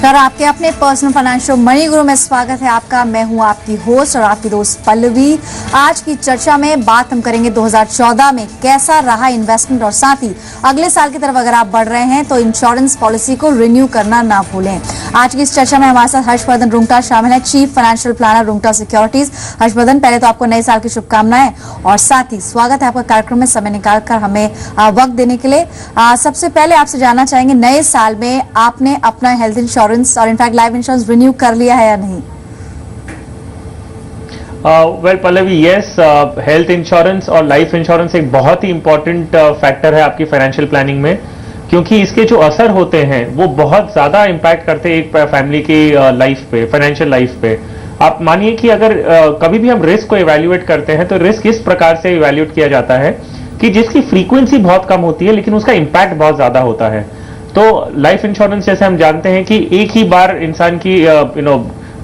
नमस्कार, आपके अपने पर्सनल फाइनेंशियल मनी गुरु में स्वागत है आपका। मैं हूं आपकी होस्ट और आपकी दोस्त पल्लवी। आज की चर्चा में बात हम करेंगे 2014 में कैसा रहा इन्वेस्टमेंट और साथ ही अगले साल की तरफ अगर आप बढ़ रहे हैं तो इंश्योरेंस पॉलिसी को रिन्यू करना ना भूलें। आज की इस चर्चा में हमारे साथ हर्षवर्धन रुंगटा शामिल है, chief financial planner Rungta securities. Harshvardhan, पहले तो आपको नए साल की शुभकामनाएं और साथ ही स्वागत है आपका कार्यक्रम में समय निकालकर हमें वक्त देने के लिए। सबसे पहले आपसे जानना चाहेंगे, नए साल में आपने अपना हेल्थ इंश्योरेंस और इनफैक्ट लाइफ इंश्योरेंस रिन्यू कर लिया है या नहीं? Well Pallavi, yes, health insurance और लाइफ इंश्योरेंस एक बहुत ही इंपॉर्टेंट फैक्टर है आपकी फाइनेंशियल प्लानिंग में, क्योंकि इसके जो असर होते हैं वो बहुत ज्यादा इंपैक्ट करते हैं एक फैमिली की लाइफ पे, फाइनेंशियल लाइफ पे। आप मानिए कि अगर कभी भी हम रिस्क को इवैल्यूएट करते हैं तो रिस्क इस प्रकार से इवैल्यूएट किया जाता है कि जिसकी फ्रीक्वेंसी बहुत कम होती है लेकिन उसका इंपैक्ट बहुत ज्यादा होता है। तो लाइफ इंश्योरेंस जैसे हम जानते हैं कि एक ही बार इंसान की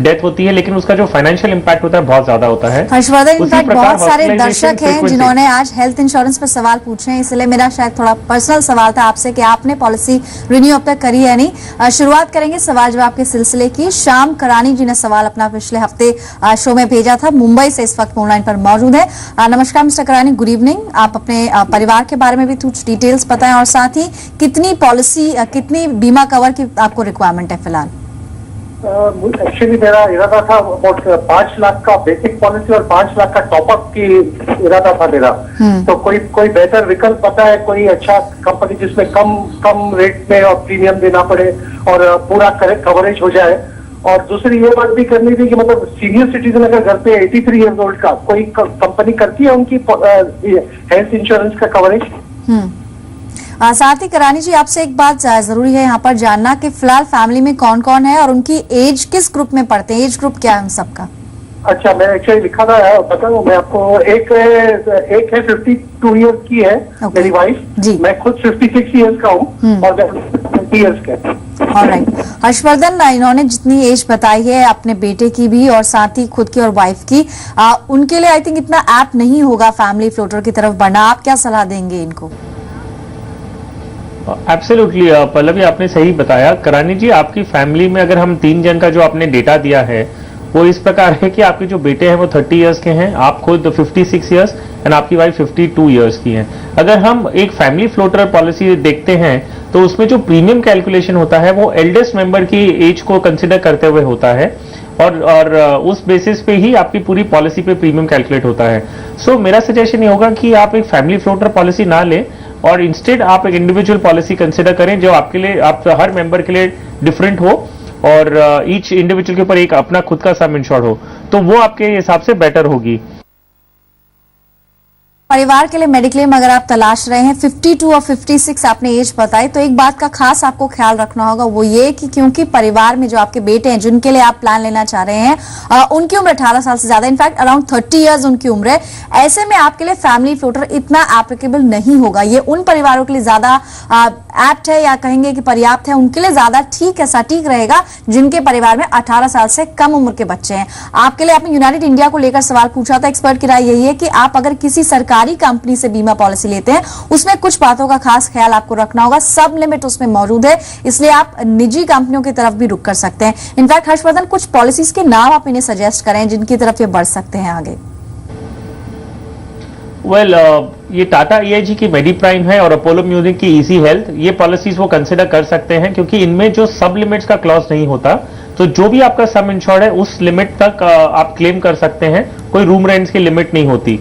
डेथ होती है, लेकिन उसका जो फाइनेंशियल इंपैक्ट होता है बहुत ज्यादा होता है। हर्षवर्धन, इनफैक्ट बहुत सारे दर्शक हैं जिन्होंने आज हेल्थ इंश्योरेंस पर सवाल पूछे हैं, इसलिए मेरा शायद थोड़ा पर्सनल सवाल था आपसे कि आपने पॉलिसी रिन्यू अब तक करी है नहीं। शुरुआत करेंगे सवाल जवाब के सिलसिले की। श्याम करानी जी ने सवाल अपना पिछले हफ्ते शो में भेजा था, मुंबई से इस वक्त ऑनलाइन पर मौजूद है। नमस्कार मिस्टर करानी, गुड इवनिंग। आप अपने परिवार के बारे में भी कुछ डिटेल्स बताएं और साथ ही कितनी पॉलिसी, कितनी बीमा कवर की आपको रिक्वायरमेंट है फिलहाल? एक्चुअली मेरा इरादा था अबाउट 5 लाख का बेसिक पॉलिसी और 5 लाख का टॉपअप की इरादा था मेरा। तो कोई बेहतर विकल्प पता है, कोई अच्छा कंपनी जिसमें कम रेट में और प्रीमियम देना पड़े और पूरा कवरेज हो जाए? और दूसरी ये बात भी करनी थी कि मतलब सीनियर सिटीजन अगर घर पे 83 ईयर्स ओल्ड का कोई कंपनी करती है उनकी हेल्थ इंश्योरेंस का कवरेज? साथ ही करानी जी, आपसे एक बात जरूरी है यहाँ पर जानना कि फिलहाल फैमिली में कौन कौन है और उनकी एज किस ग्रुप में पढ़ते हैं, एज ग्रुप क्या है उन सबका? अच्छा, मैं एक्चुअली लिखा था, बताऊँ मैं आपको। एक है 52 ईयर्स की है, मेरी वाइफ। मैं खुद 56 ईयर्स का हूँ और 20 ईयर्स का। ऑलराइट हर्षवर्धन, इन्होंने जितनी एज बताई है अपने बेटे की भी और साथ ही खुद की और वाइफ की, उनके लिए आई थिंक इतना ऐप नहीं होगा फैमिली फ्लोटर की तरफ बढ़ना। आप क्या सलाह देंगे इनको? एब्सोल्युटली पल्लवी, आपने सही बताया। करानी जी, आपकी फैमिली में अगर हम 3 जन का जो आपने डेटा दिया है वो इस प्रकार है कि आपके जो बेटे हैं वो 30 इयर्स के हैं, आप खुद 56 इयर्स एंड आपकी वाइफ 52 इयर्स की हैं। अगर हम एक फैमिली फ्लोटर पॉलिसी देखते हैं तो उसमें जो प्रीमियम कैलकुलेशन होता है वो एल्डेस्ट मेंबर की एज को कंसिडर करते हुए होता है और उस बेसिस पे ही आपकी पूरी पॉलिसी पे प्रीमियम कैलकुलेट होता है। सो मेरा सजेशन ये होगा कि आप एक फैमिली फ्लोटर पॉलिसी ना लें और इंस्टेड आप एक इंडिविजुअल पॉलिसी कंसिडर करें जो आपके लिए, आप हर मेंबर के लिए डिफरेंट हो और ईच इंडिविजुअल के ऊपर एक अपना खुद का सम इंश्योर्ड हो, तो वो आपके हिसाब से बेटर होगी। परिवार के लिए मेडिक्लेम अगर आप तलाश रहे हैं, 52 और 56 आपने एज बताई, तो एक बात का खास आपको ख्याल रखना होगा, वो ये कि क्योंकि परिवार में जो आपके बेटे हैं जिनके लिए आप प्लान लेना चाह रहे हैं, उनकी उम्र 18 साल से ज्यादा, इनफैक्ट अराउंड 30 इयर्स उनकी उम्र है। ऐसे में आपके लिए फैमिली फ्लोटर इतना एप्लीकेबल नहीं होगा। ये उन परिवारों के लिए ज्यादा एप्ट है या कहेंगे कि पर्याप्त है, उनके लिए ज्यादा ठीक है, सटीक रहेगा जिनके परिवार में 18 साल से कम उम्र के बच्चे हैं। आपके लिए आपने यूनाइटेड इंडिया को लेकर सवाल पूछा था, एक्सपर्ट की राय यही है कि आप अगर किसी सरकारी कंपनी से बीमा पॉलिसी लेते हैं उसमें कुछ बातों का खास ख्याल आपको रखना होगा। सब लिमिट उसमें मौजूद है, इसलिए आप निजी कंपनियों की तरफ भी रुक कर सकते हैं। इनफैक्ट हर्षवर्धन, कुछ पॉलिसीज के नाम आप इन्हें सजेस्ट करें जिनकी तरफ ये बढ़ सकते हैं आगे। वेल, ये टाटा EIG की मेडिप्राइम है और अपोलो म्यूजिक की इजी हेल्थ, ये पॉलिसीज वो कंसिडर कर सकते हैं क्योंकि इनमें जो सब लिमिट्स का क्लॉज नहीं होता, तो जो भी आपका सम इंश्योर्ड है उस लिमिट तक आप क्लेम कर सकते हैं, कोई रूम रेंट्स की लिमिट नहीं होती।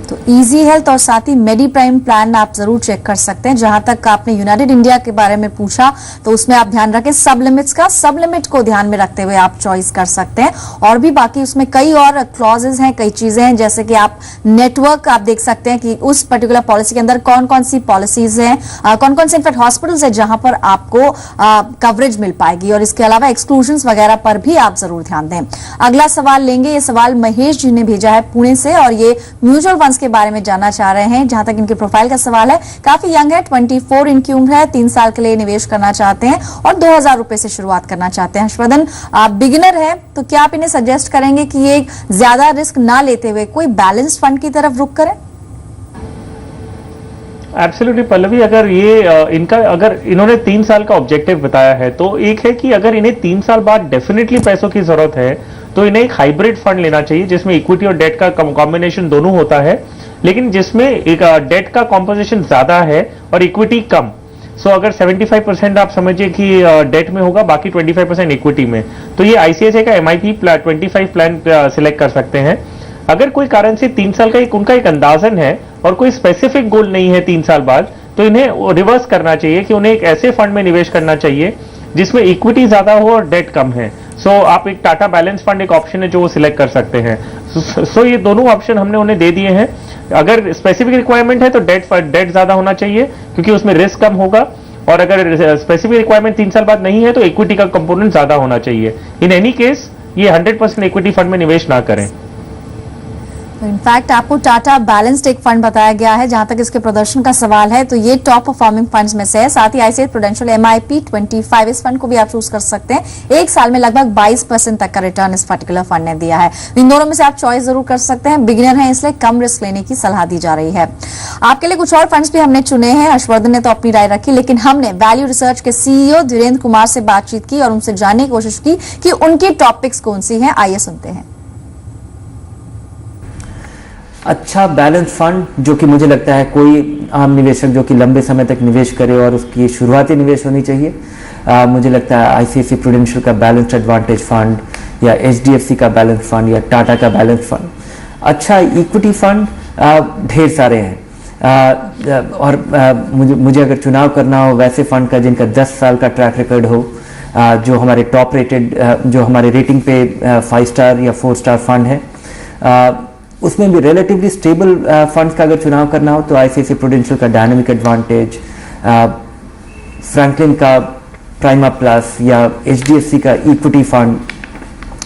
तो इजी हेल्थ और साथ ही मेडी प्राइम प्लान आप जरूर चेक कर सकते हैं। जहां तक आपने यूनाइटेड इंडिया के बारे में पूछा तो उसमें आप ध्यान रखें सब लिमिट्स का, सब लिमिट को ध्यान में रखते हुए आप चॉइस कर सकते हैं। और भी बाकी उसमें कई और क्लॉजेज हैं, कई चीजें हैं, जैसे कि आप नेटवर्क आप देख सकते हैं कि उस पर्टिकुलर पॉलिसी के अंदर कौन कौन सी पॉलिसीज हैं, कौन कौन से इनफैक्ट हॉस्पिटल्स है जहां पर आपको कवरेज मिल पाएगी, और इसके अलावा एक्सक्लूजन वगैरह पर भी आप जरूर ध्यान दें। अगला सवाल लेंगे, ये सवाल महेश जी ने भेजा है पुणे से और ये म्यूचुअल फंड्स के बारे में जानना चाह रहे हैं। जहां तक इनके प्रोफाइल का सवाल है, काफी यंग है, 24 इनकी उम्र है, 3 साल के लिए निवेश करना चाहते हैं और 2000 रुपए से शुरुआत करना चाहते हैं। हर्षवर्धन, आप बिगिनर है तो क्या आप इन्हें सजेस्ट करेंगे कि ये ज्यादा रिस्क ना लेते हुए कोई बैलेंस्ड फंड की तरफ रुख करें? एब्सोल्युटली पल्लवी, अगर ये इनका अगर इन्होंने 3 साल का ऑब्जेक्टिव बताया है तो एक है कि अगर इन्हें 3 साल बाद डेफिनेटली पैसों की जरूरत है तो इन्हें एक हाइब्रिड फंड लेना चाहिए जिसमें इक्विटी और डेट का कॉम्बिनेशन दोनों होता है, लेकिन जिसमें एक डेट का कॉम्पोजिशन ज्यादा है और इक्विटी कम। सो अगर 75% आप समझिए कि डेट में होगा, बाकी 25% इक्विटी में, तो ये आईसीआईसीआई का MIP 25 प्लान सिलेक्ट कर सकते हैं। अगर कोई कारण से 3 साल का उनका एक अंदाजन है और कोई स्पेसिफिक गोल नहीं है 3 साल बाद, तो इन्हें रिवर्स करना चाहिए कि उन्हें एक ऐसे फंड में निवेश करना चाहिए जिसमें इक्विटी ज्यादा हो और डेट कम है। सो आप एक टाटा बैलेंस फंड एक ऑप्शन है जो वो सिलेक्ट कर सकते हैं। सो ये दोनों ऑप्शन हमने उन्हें दे दिए हैं। अगर स्पेसिफिक रिक्वायरमेंट है तो डेट ज्यादा होना चाहिए क्योंकि उसमें रिस्क कम होगा, और अगर स्पेसिफिक रिक्वायरमेंट 3 साल बाद नहीं है तो इक्विटी का कंपोनेंट ज्यादा होना चाहिए। इन एनी केस ये 100% इक्विटी फंड में निवेश ना करें। इनफैक्ट आपको टाटा बैलेंस्ड एक फंड बताया गया है। जहां तक इसके प्रदर्शन का सवाल है तो ये टॉप परफॉर्मिंग फंड्स में से है। साथ ही आईसीआईसीआई प्रूडेंशियल MIP 25 इस फंड को भी आप चूज कर सकते हैं। एक साल में लगभग 22% तक का रिटर्न इस पर्टिकुलर फंड ने दिया है। इन दोनों में से आप चॉइस जरूर कर सकते हैं। बिगिनर है इसलिए कम रिस्क लेने की सलाह दी जा रही है। आपके लिए कुछ और फंड्स भी हमने चुने हैं। हर्षवर्धन ने तो अपनी राय रखी, लेकिन हमने वैल्यू रिसर्च के CEO धीरेन्द्र कुमार से बातचीत की और उनसे जानने की कोशिश की कि उनकी टॉपिक्स कौन सी हैं। आइए सुनते हैं। अच्छा बैलेंस फंड, जो कि मुझे लगता है कोई आम निवेशक जो कि लंबे समय तक निवेश करे और उसकी शुरुआती निवेश होनी चाहिए। मुझे लगता है आईसीआईसीआई प्रूडेंशियल का बैलेंस्ड एडवांटेज फंड या HDFC का बैलेंस फंड या टाटा का बैलेंस फंड। अच्छा इक्विटी फंड ढेर सारे हैं और मुझे अगर चुनाव करना हो वैसे फंड का जिनका 10 साल का ट्रैक रिकॉर्ड हो, जो हमारे टॉप रेटेड, जो हमारे रेटिंग पे 5 स्टार या 4 स्टार फंड है, उसमें भी रिलेटिवली स्टेबल फंड्स का अगर चुनाव करना हो तो आईसीआईसीआई प्रूडेंशियल का डायनामिक एडवांटेज, फ्रैंकलिन का प्राइमा प्लस या HDFC का इक्विटी फंड,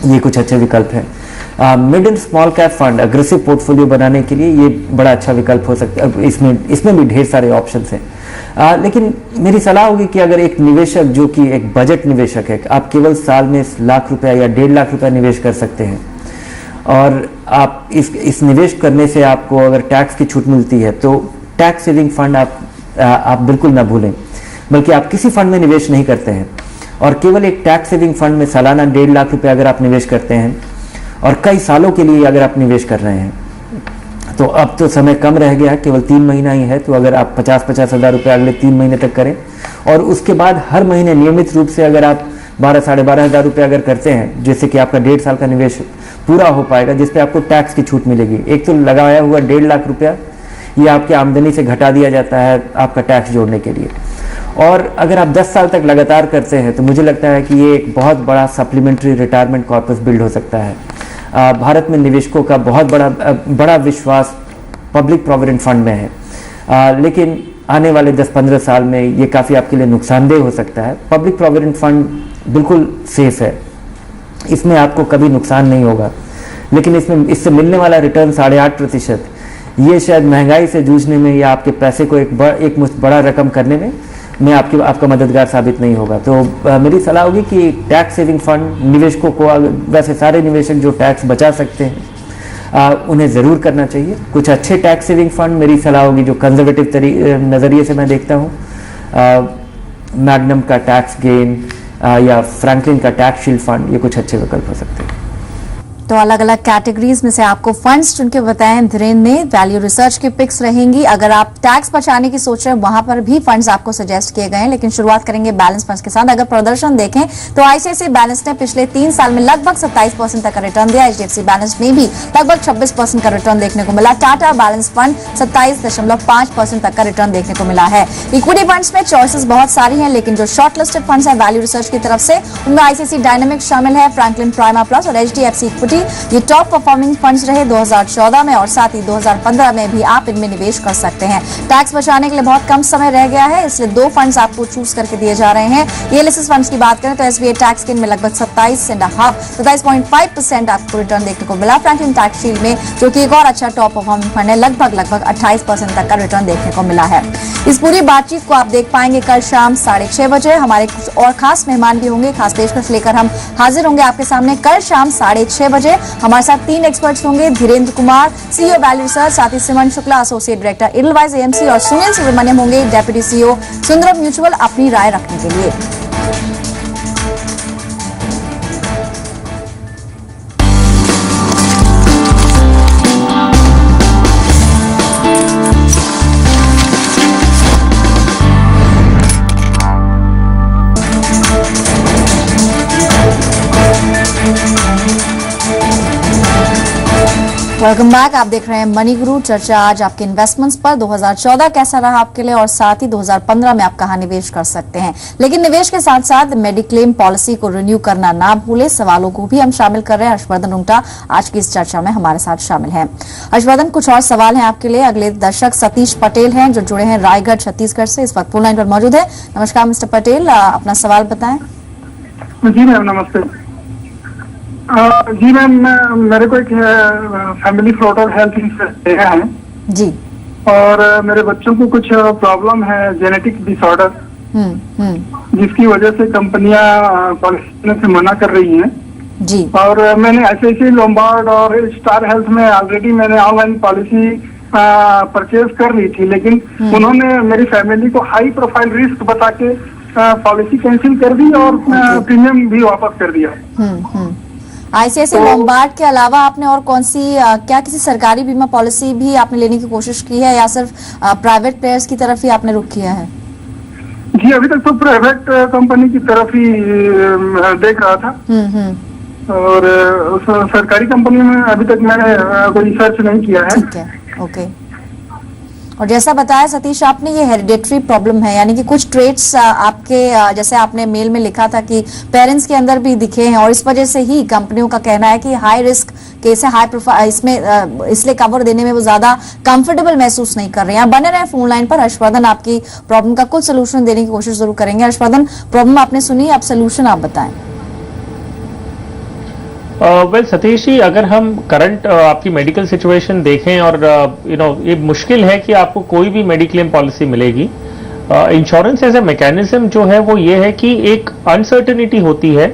ये कुछ अच्छे विकल्प हैं। Mid and small cap fund aggressive portfolio बनाने के लिए ये बड़ा अच्छा विकल्प हो सकता है। इसमें भी ढेर सारे ऑप्शंस हैं, लेकिन मेरी सलाह होगी कि अगर एक निवेशक जो कि एक बजट निवेशक है, आप केवल साल में लाख रुपया या 1.5 लाख रुपया निवेश कर सकते हैं और आप इस निवेश करने से आपको अगर टैक्स की छूट मिलती है तो टैक्स सेविंग फंड आप बिल्कुल ना भूलें। बल्कि आप किसी फंड में निवेश नहीं करते हैं और केवल एक टैक्स सेविंग फंड में सालाना 1.5 लाख रुपए अगर आप निवेश करते हैं और कई सालों के लिए अगर आप निवेश कर रहे हैं, तो अब तो समय कम रह गया है, केवल 3 महीना ही है। तो अगर आप 50-50 हज़ार रुपये अगले 3 महीने तक करें और उसके बाद हर महीने नियमित रूप से अगर आप 12-12.5 हज़ार रुपये अगर करते हैं, जिससे कि आपका 1.5 साल का निवेश पूरा हो पाएगा, जिसपे आपको टैक्स की छूट मिलेगी। एक तो लगाया हुआ 1.5 लाख रुपया ये आपकी आमदनी से घटा दिया जाता है आपका टैक्स जोड़ने के लिए, और अगर आप 10 साल तक लगातार करते हैं तो मुझे लगता है कि ये एक बहुत बड़ा सप्लीमेंट्री रिटायरमेंट कॉर्पस बिल्ड हो सकता है। भारत में निवेशकों का बहुत बड़ा विश्वास पब्लिक प्रोविडेंट फंड में है, लेकिन आने वाले 10-15 साल में ये काफ़ी आपके लिए नुकसानदेह हो सकता है। पब्लिक प्रोविडेंट फंड बिल्कुल सेफ है, इसमें आपको कभी नुकसान नहीं होगा, लेकिन इससे मिलने वाला रिटर्न 8.5%, ये शायद महंगाई से जूझने में या आपके पैसे को एक मुश्त बड़ा रकम करने में आपका मददगार साबित नहीं होगा। तो मेरी सलाह होगी कि टैक्स सेविंग फंड निवेशकों को, वैसे सारे निवेशक जो टैक्स बचा सकते हैं उन्हें ज़रूर करना चाहिए। कुछ अच्छे टैक्स सेविंग फंड मेरी सलाह होगी जो कंजर्वेटिव नज़रिए से मैं देखता हूँ, मैग्नम का टैक्स गेन या फ्रैंकलिन का टैक्स शील्ड फंड, ये कुछ अच्छे विकल्प हो सकते हैं। तो अलग अलग कैटेगरीज में से आपको फंड्स चुन के बताए धीरेन्द्र ने। वैल्यू रिसर्च की पिक्स रहेंगी। अगर आप टैक्स बचाने की सोच रहे हैं वहां पर भी फंड्स आपको सजेस्ट किए गए हैं, लेकिन शुरुआत करेंगे बैलेंस फंड्स के साथ। अगर प्रदर्शन देखें तो आईसीआईसीआई बैलेंस ने पिछले 3 साल में लगभग 27% तक का रिटर्न दिया। HDFC बैलेंस में भी लगभग 26% का रिटर्न देखने को मिला। टाटा बैलेंस फंड 27.5% तक का रिटर्न देखने को मिला है। इक्विटी फंड्स में चॉइसेस बहुत सारी हैं, लेकिन जो शॉर्ट लिस्टेड फंड्स है वैल्यू रिसर्च की तरफ से, उनमें आईसीआईसीआई डायनामिक शामिल है, फ्रैंकलिन प्राइमा प्लस और HDFC इक्विटी। ये टॉप परफॉर्मिंग फंड्स रहे 2014 में और साथ ही 2015 में भी आप इनमें निवेश कर सकते हैं। टैक्स बचाने के लिए बहुत कम समय रह गया है, इसलिए 2 फंड्स आपको चूज करके दिए जा रहे हैं। ELSS फंड्स की बात करें तो SBI टैक्स गेन में लगभग 27.5% आपको रिटर्न देखने को मिला। फ्रैंकलिन टैक्स शील्ड में, जो कि एक और अच्छा टॉप परफॉर्मिंग फंड है, लगभग 28% तक का रिटर्न देखने को मिला है। इस पूरी बातचीत को आप देख पाएंगे कल शाम 6:30 बजे। हमारे कुछ और खास मेहमान भी होंगे, खास पेशकश लेकर हम हाजिर होंगे आपके सामने कल शाम 6:30 बजे। बजे हमारे साथ 3 एक्सपर्ट्स होंगे, Dhirendra Kumar, CEO value research, साथ ही सिमन Shukla, associate director Edelweiss AMC, और सुनील सुब्रमण्यम होंगे, डेप्यूटी सीईओ सुंदरम म्यूचुअल, अपनी राय रखने के लिए। Welcome back. आप देख रहे हैं मनी गुरु। चर्चा आज आपके इन्वेस्टमेंट्स पर। 2014 कैसा रहा आपके लिए, और साथ ही 2015 में आप कहां निवेश कर सकते हैं। लेकिन निवेश के साथ साथ मेडिक्लेम पॉलिसी को रिन्यू करना ना भूले। सवालों को भी हम शामिल कर रहे हैं। हर्षवर्धन रुंगटा आज की इस चर्चा में हमारे साथ शामिल हैं। हर्षवर्धन, कुछ और सवाल हैं आपके लिए। अगले दर्शक सतीश पटेल हैं जो जुड़े हैं रायगढ़ छत्तीसगढ़ से, इस वक्त फोन लाइन पर मौजूद है। नमस्कार मिस्टर पटेल, अपना सवाल बताएं। जी मैम नमस्ते। जी मैम, मेरे को एक फैमिली फ्लोटर हेल्थ इंश्योरेंस है जी, और मेरे बच्चों को कुछ प्रॉब्लम है, जेनेटिक डिसऑर्डर, जिसकी वजह से कंपनियां पॉलिसी से मना कर रही हैं जी। और मैंने ऐसे लोम्बार्ड और स्टार हेल्थ में ऑलरेडी मैंने ऑनलाइन पॉलिसी परचेज कर ली थी, लेकिन उन्होंने मेरी फैमिली को हाई प्रोफाइल रिस्क बता के पॉलिसी कैंसिल कर दी और प्रीमियम भी वापस कर दिया। आईसीआईसी लोम्बार्ड के अलावा आपने और कौन सी क्या किसी सरकारी बीमा पॉलिसी भी आपने लेने की कोशिश की है, या सिर्फ प्राइवेट प्लेयर्स की तरफ ही आपने रुख किया है? जी अभी तक तो प्राइवेट कंपनी की तरफ ही देख रहा था, और सरकारी कंपनी में अभी तक मैंने कोई सर्च नहीं किया है। ठीक है, ओके। और जैसा बताया सतीश आपने, ये हेरिडेटरी प्रॉब्लम है, यानी कि कुछ ट्रेट्स आपके, जैसे आपने मेल में लिखा था कि पेरेंट्स के अंदर भी दिखे हैं, और इस वजह से ही कंपनियों का कहना है कि हाई रिस्क केस है, हाई प्रोफाइल, इसमें इसलिए कवर देने में वो ज्यादा कंफर्टेबल महसूस नहीं कर रहे हैं। बने रहे फोन लाइन पर। हर्षवर्धन आपकी प्रॉब्लम का कुछ सोल्यूशन देने की कोशिश जरूर करेंगे। हर्षवर्धन, प्रॉब्लम आपने सुनी, अब सोल्यूशन आप बताएं। वेल सतीश जी, अगर हम करंट आपकी मेडिकल सिचुएशन देखें, और ये मुश्किल है कि आपको कोई भी मेडिक्लेम पॉलिसी मिलेगी। इंश्योरेंस एज ए मैकेनिज्म जो है वो ये है कि एक अनसर्टेनिटी होती है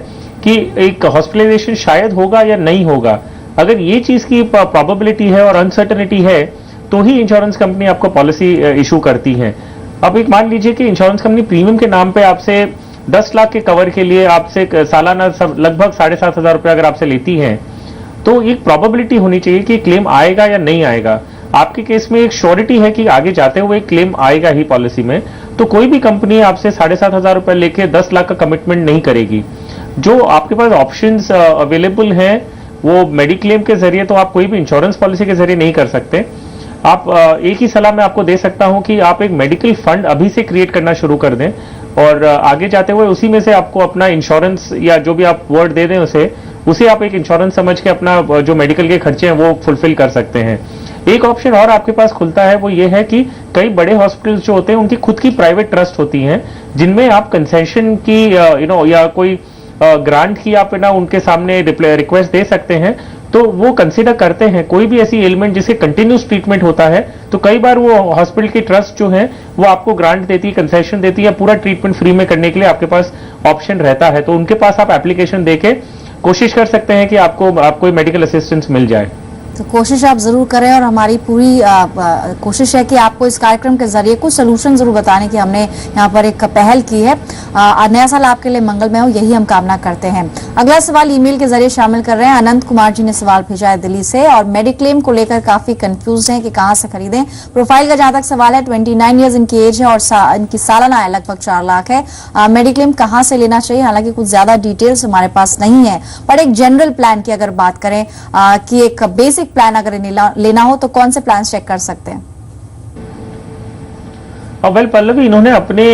कि एक हॉस्पिटलाइजेशन शायद होगा या नहीं होगा। अगर ये चीज की प्रोबेबिलिटी है और अनसर्टेनिटी है तो ही इंश्योरेंस कंपनी आपको पॉलिसी इशू करती है। अब एक मान लीजिए कि इंश्योरेंस कंपनी प्रीमियम के नाम पे आपसे 10 लाख के कवर के लिए आपसे सालाना लगभग 7,500 रुपए अगर आपसे लेती है, तो एक प्रोबेबिलिटी होनी चाहिए कि क्लेम आएगा या नहीं आएगा। आपके केस में एक श्योरिटी है कि आगे जाते हुए क्लेम आएगा ही पॉलिसी में, तो कोई भी कंपनी आपसे 7,500 रुपए लेके 10 लाख का कमिटमेंट नहीं करेगी। जो आपके पास ऑप्शंस अवेलेबल हैं वो मेडिक्लेम के जरिए तो आप कोई भी इंश्योरेंस पॉलिसी के जरिए नहीं कर सकते। आप एक ही सलाह मैं आपको दे सकता हूं कि आप एक मेडिकल फंड अभी से क्रिएट करना शुरू कर दें, और आगे जाते हुए उसी में से आपको अपना इंश्योरेंस, या जो भी आप वर्ड दे दें उसे आप एक इंश्योरेंस समझ के अपना जो मेडिकल के खर्चे हैं वो फुलफिल कर सकते हैं। एक ऑप्शन और आपके पास खुलता है, वो ये है कि कई बड़े हॉस्पिटल्स जो होते हैं उनकी खुद की प्राइवेट ट्रस्ट होती हैं, जिनमें आप कंसेशन की या कोई ग्रांट की आप उनके सामने रिक्वेस्ट दे सकते हैं, तो वो कंसीडर करते हैं। कोई भी ऐसी एलिमेंट जिससे कंटिन्यूस ट्रीटमेंट होता है तो कई बार वो हॉस्पिटल की ट्रस्ट जो है वो आपको ग्रांट देती है, कंसेशन देती है, पूरा ट्रीटमेंट फ्री में करने के लिए आपके पास ऑप्शन रहता है। तो उनके पास आप एप्लीकेशन देके कोशिश कर सकते हैं कि आपको मेडिकल असिस्टेंस मिल जाए। तो कोशिश आप जरूर करें, और हमारी पूरी कोशिश है कि आपको इस कार्यक्रम के जरिए कुछ सोल्यूशन जरूर बताने की हमने यहाँ पर एक पहल की है। नया साल आपके लिए मंगलमय हो, यही हम कामना करते हैं। अगला सवाल ईमेल के जरिए शामिल कर रहे हैं। अनंत कुमार जी ने सवाल भेजा है दिल्ली से, और मेडिक्लेम को लेकर काफी कंफ्यूज हैं कि कहां से खरीदें। प्रोफाइल का जहां तक सवाल है, 29 ईयर्स इनकी एज है और इनकी सालाना आय लगभग 4 लाख है। मेडिक्लेम कहां से लेना चाहिए? हालांकि कुछ ज्यादा डिटेल्स हमारे पास नहीं है, पर एक जनरल प्लान की अगर बात करें कि एक बेसिक प्लान अगर लेना हो तो कौन से प्लान चेक कर सकते हैं? वेल पल्लवी, इन्होंने अपने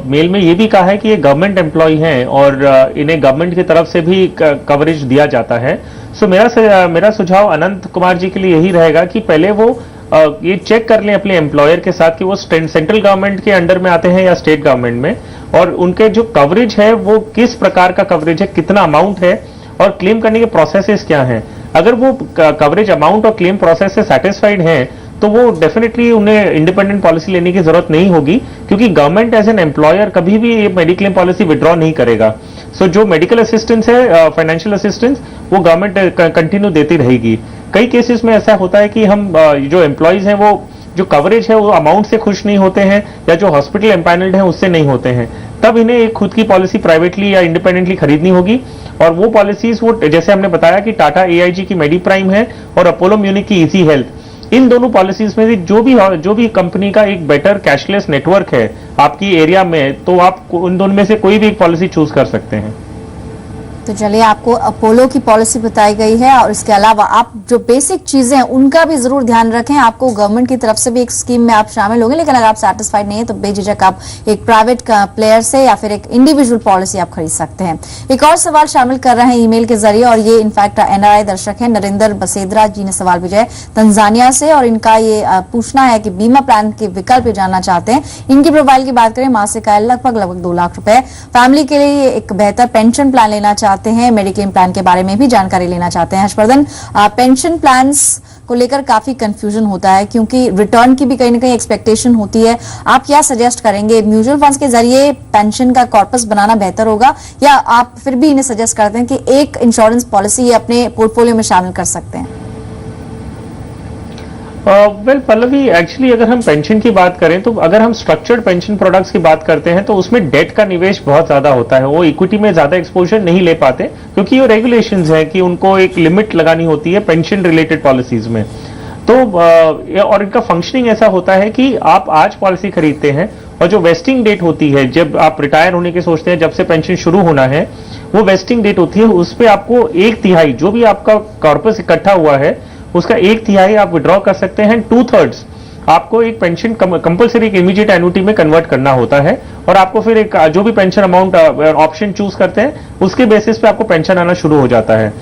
मेल में ये भी कहा है कि ये गवर्नमेंट एम्प्लॉय हैं और इन्हें गवर्नमेंट की तरफ से भी कवरेज दिया जाता है। सो मेरा सुझाव अनंत कुमार जी के लिए यही रहेगा कि पहले वो ये चेक कर लें अपने एम्प्लॉयर के साथ कि वो सेंट्रल गवर्नमेंट के अंडर में आते हैं या स्टेट गवर्नमेंट में, और उनके जो कवरेज है वो किस प्रकार का कवरेज है, कितना अमाउंट है, और क्लेम करने के प्रोसेसेस क्या हैं। अगर वो कवरेज अमाउंट और क्लेम प्रोसेस से सेटिस्फाइड हैं तो वो डेफिनेटली उन्हें इंडिपेंडेंट पॉलिसी लेने की जरूरत नहीं होगी, क्योंकि गवर्नमेंट एज एन एम्प्लॉयर कभी भी ये मेडिक्लेम पॉलिसी विड्रॉ नहीं करेगा। सो जो मेडिकल असिस्टेंस है, फाइनेंशियल असिस्टेंस, वो गवर्नमेंट कंटिन्यू देती रहेगी। कई केसेस में ऐसा होता है कि हम जो एम्प्लॉयज हैं वो जो कवरेज है वो अमाउंट से खुश नहीं होते हैं, या जो हॉस्पिटल एम्पैनल्ड है उससे नहीं होते हैं, तब इन्हें एक खुद की पॉलिसी प्राइवेटली या इंडिपेंडेंटली खरीदनी होगी। और वो पॉलिसीज, वो जैसे हमने बताया कि टाटा AIG की मेडीप्राइम है और अपोलो म्यूनिक की इजी हेल्थ, इन दोनों पॉलिसीज में से जो भी कंपनी का एक बेटर कैशलेस नेटवर्क है आपकी एरिया में, तो आप उन दोनों में से कोई भी एक पॉलिसी चूज कर सकते हैं। तो चलिए, आपको अपोलो की पॉलिसी बताई गई है और इसके अलावा आप जो बेसिक चीजें हैं उनका भी जरूर ध्यान रखें। आपको गवर्नमेंट की तरफ से भी एक स्कीम में आप शामिल होंगे, लेकिन अगर आप सेटिस्फाइड नहीं है तो बेझिझक आप एक प्राइवेट प्लेयर से या फिर एक इंडिविजुअल पॉलिसी आप खरीद सकते हैं। एक और सवाल शामिल कर रहे हैं ईमेल के जरिए, और ये इनफैक्ट NRI दर्शक है नरेंद्र बसेदरा जी ने सवाल भेजा है तंजानिया से, और इनका ये पूछना है कि बीमा प्लान के विकल्प जानना चाहते हैं। इनकी प्रोफाइल की बात करें, मासिक आय लगभग 2 लाख रुपए, फैमिली के लिए एक बेहतर पेंशन प्लान लेना चाहते हैं, मेडिक्लेम प्लान के बारे में भी जानकारी लेना चाहते हैं। हर्षवर्धन, पेंशन प्लान्स को लेकर काफी कंफ्यूजन होता है क्योंकि रिटर्न की भी कहीं ना कहीं एक्सपेक्टेशन होती है। आप क्या सजेस्ट करेंगे, म्यूचुअल फंड्स के जरिए पेंशन का कॉर्पस बनाना बेहतर होगा, या आप फिर भी इन्हें सजेस्ट करते हैं कि एक इंश्योरेंस पॉलिसी अपने पोर्टफोलियो में शामिल कर सकते हैं? वेल पल्लवी, एक्चुअली अगर हम पेंशन की बात करें तो अगर हम स्ट्रक्चर्ड पेंशन प्रोडक्ट्स की बात करते हैं तो उसमें डेट का निवेश बहुत ज्यादा होता है, वो इक्विटी में ज्यादा एक्सपोजर नहीं ले पाते क्योंकि ये रेगुलेशंस हैं कि उनको एक लिमिट लगानी होती है पेंशन रिलेटेड पॉलिसीज में। तो और इनका फंक्शनिंग ऐसा होता है कि आप आज पॉलिसी खरीदते हैं और जो वेस्टिंग डेट होती है, जब आप रिटायर होने की सोचते हैं, जब से पेंशन शुरू होना है, वो वेस्टिंग डेट होती है, उस पर आपको 1/3 जो भी आपका कॉर्पस इकट्ठा हुआ है उसका 1/3 आप विड्रॉ कर सकते हैं। 2/3 आपको एक पेंशन कंपलसरी एक इमीडिएट एन्युटी में कन्वर्ट करना होता है, और आपको फिर एक जो भी पेंशन अमाउंट ऑप्शन चूज करते हैं उसके बेसिस पे आपको पेंशन आना शुरू हो जाता है।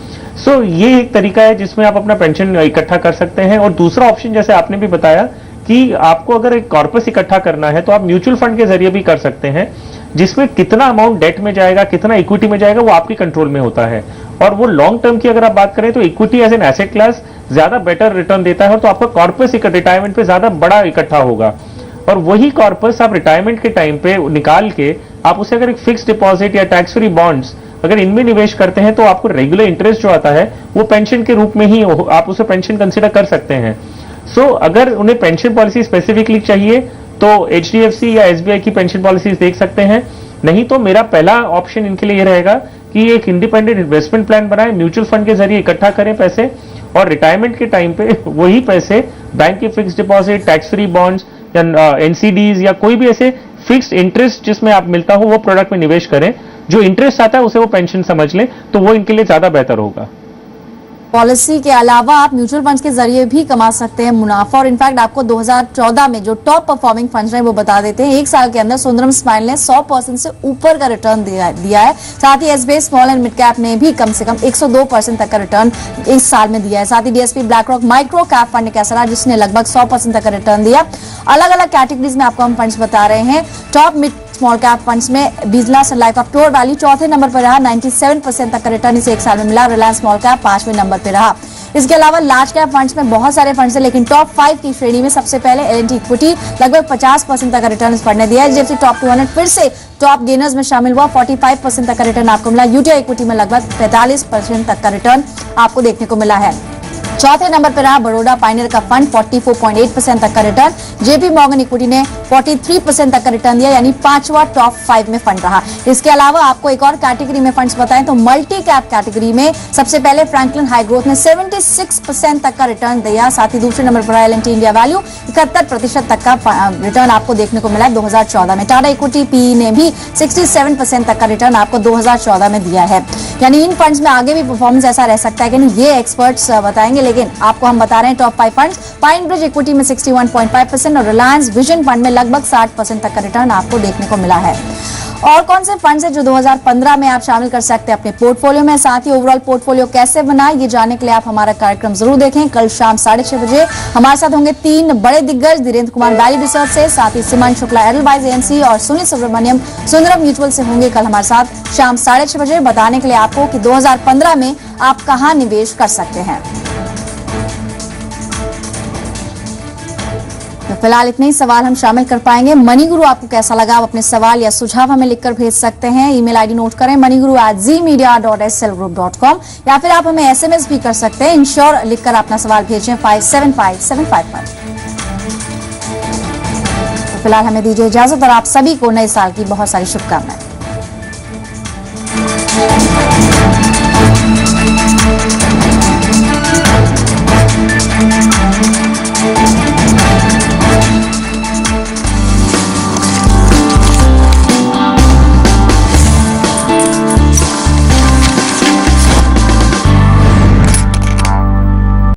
सो ये एक तरीका है जिसमें आप अपना पेंशन इकट्ठा कर सकते हैं। और दूसरा ऑप्शन, जैसे आपने भी बताया कि आपको अगर एक कॉर्पस इकट्ठा करना है तो आप म्यूचुअल फंड के जरिए भी कर सकते हैं, जिसमें कितना अमाउंट डेट में जाएगा, कितना इक्विटी में जाएगा, वो आपके कंट्रोल में होता है। और वो लॉन्ग टर्म की अगर आप बात करें तो equity as an asset class ज्यादा बेटर रिटर्न देता है, तो आपका कॉर्पस रिटायरमेंट पे ज्यादा बड़ा इकट्ठा होगा, और वही कॉर्पस आप रिटायरमेंट के टाइम पे निकाल के आप उसे अगर एक फिक्स डिपॉजिट या टैक्स फ्री बॉन्ड्स अगर इनमें निवेश करते हैं तो आपको रेगुलर इंटरेस्ट जो आता है वो पेंशन के रूप में ही आप उसे पेंशन कंसिडर कर सकते हैं। सो अगर उन्हें पेंशन पॉलिसी स्पेसिफिकली चाहिए तो HDFC या SBI की पेंशन पॉलिसीज देख सकते हैं, नहीं तो मेरा पहला ऑप्शन इनके लिए ये रहेगा कि एक इंडिपेंडेंट इन्वेस्टमेंट प्लान बनाएं, म्यूचुअल फंड के जरिए इकट्ठा करें पैसे, और रिटायरमेंट के टाइम पे वही पैसे बैंक के fix deposit, tax free bonds या NCDs या कोई भी ऐसे फिक्स्ड इंटरेस्ट जिसमें आप मिलता हो वो प्रोडक्ट में निवेश करें। जो इंटरेस्ट आता है उसे वो पेंशन समझ लें, तो वो इनके लिए ज्यादा बेहतर होगा। पॉलिसी के अलावा आप म्यूचुअल फंड्स के जरिए भी कमा सकते हैं मुनाफा, और इनफैक्ट आपको 2014 में जो टॉप परफॉर्मिंग फंड्स हैं वो बता देते हैं। एक साल के अंदर सुंदरम स्माइल ने 100% से ऊपर का रिटर्न दिया है। साथ ही SBI small and mid cap ने भी कम से कम 102% तक का रिटर्न इस साल में दिया है। साथ ही DSP black rock micro cap fund एक ऐसा रहा जिसने लगभग 100% तक का रिटर्न दिया। अलग अलग कैटेगरीज में आपको हम फंड्स बता रहे हैं। Top mid small cap funds में बिजला सन लाइफ का प्योर वैल्यू चौथे नंबर पर रहा, 97% तक का रिटर्न इसे एक साल में मिला। रिलायंस स्मॉल कैप 5वें नंबर पर रहा। इसके अलावा लार्ज कैप फंड्स में बहुत सारे फंड्स हैं, लेकिन टॉप 5 की श्रेणी में सबसे पहले L&T इक्विटी लगभग 50% तक का रिटर्न इस फंड ने दिया है। HDFC टॉप 200 फिर से टॉप गेनर्स में शामिल हुआ, 45% तक का रिटर्न आपको मिला। UTI इक्विटी में लगभग 45% तक का रिटर्न आपको देखने को मिला है। चौथे नंबर पर रहा बड़ौदा पायनियर का फंड, 44.8% तक का रिटर्न। JP मॉर्गन इक्विटी ने 43% तक का रिटर्न दिया, यानी 5वां टॉप 5 में फंड रहा। इसके अलावा आपको एक और कैटेगरी में फंड्स बताएं तो मल्टी कैप कैटेगरी में सबसे पहले फ्रैंकलिन हाई ग्रोथ ने 76% तक का रिटर्न दिया। साथ ही दूसरे नंबर पर रहा L&T इंडिया वैल्यू, 71% तक का रिटर्न आपको देखने को मिला 2014 में। टाटा इक्विटी PE ने भी 67% तक का रिटर्न आपको 2014 में दिया है। यानी इन फंड्स में आगे भी परफॉर्मेंस ऐसा रह सकता है कि नहीं, ये एक्सपर्ट्स बताएंगे, लेकिन आपको हम बता रहे हैं top 5 funds. Pine bridge equity में 61.5% और रिलायंस विजन फंड में लगभग 60% तक का रिटर्न आपको देखने को मिला है। और कौन से फंड्स हैं जो 2015 में आप शामिल कर सकते हैं अपने पोर्टफोलियो में, साथ ही ओवरऑल पोर्टफोलियो कैसे बनाए, ये जानने के लिए आप हमारा कार्यक्रम जरूर देखें। कल शाम 6:30 बजे हमारे साथ होंगे 3 बड़े दिग्गज, धीरेन्द्र कुमार वैल्यू रिसर्च से, साथ ही सिमन शुक्ला एडलवाइज AMC और सुनील सुब्रमण्यम सुंदरम म्यूचुअल से होंगे कल हमारे साथ शाम 6:30 बजे, बताने के लिए आपको कि 2015 में आप कहां निवेश कर सकते हैं। फिलहाल इतने ही सवाल हम शामिल कर पाएंगे। मनी गुरु आपको कैसा लगा? आप अपने सवाल या सुझाव हमें लिखकर भेज सकते हैं। ईमेल आईडी नोट करें, moneyGuru@zmedia.slgroup.com, या फिर आप हमें SMS भी कर सकते हैं। इंश्योर लिखकर अपना सवाल भेजें 575755 पर। तो फिलहाल हमें दीजिए इजाजत और आप सभी को नए साल की बहुत सारी शुभकामनाएं।